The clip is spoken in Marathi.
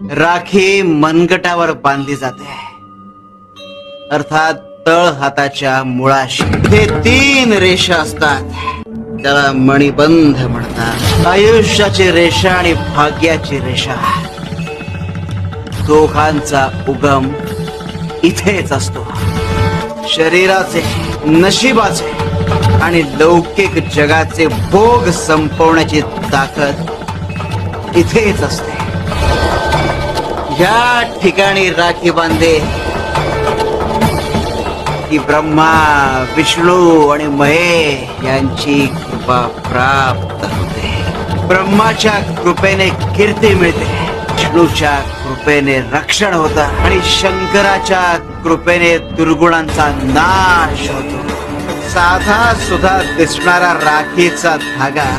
राखी मनगटावर बांधली जाते, अर्थात तळ हाताच्या मुळाशी. हे 3 रेषा असतात, त्याला मणिबंध म्हणतात. आयुष्याची रेषा आणि भाग्याची रेषा, दोघांचा उगम इथेच असतो. शरीराचे, नशिबाचे आणि लौकिक जगाचे भोग संपवण्याची ताकद इथेच असते. या ठिकाणी राखी बांधे की ब्रह्मा, विष्णू आणि महेश यांची कृपा प्राप्त होते. ब्रह्माच्या कृपेने कीर्ती मिळते, विष्णूच्या कृपेने रक्षण होतं आणि शंकराच्या कृपेने दुर्गुणांचा नाश होतो. साधा सुद्धा दिसणारा राखीचा धागा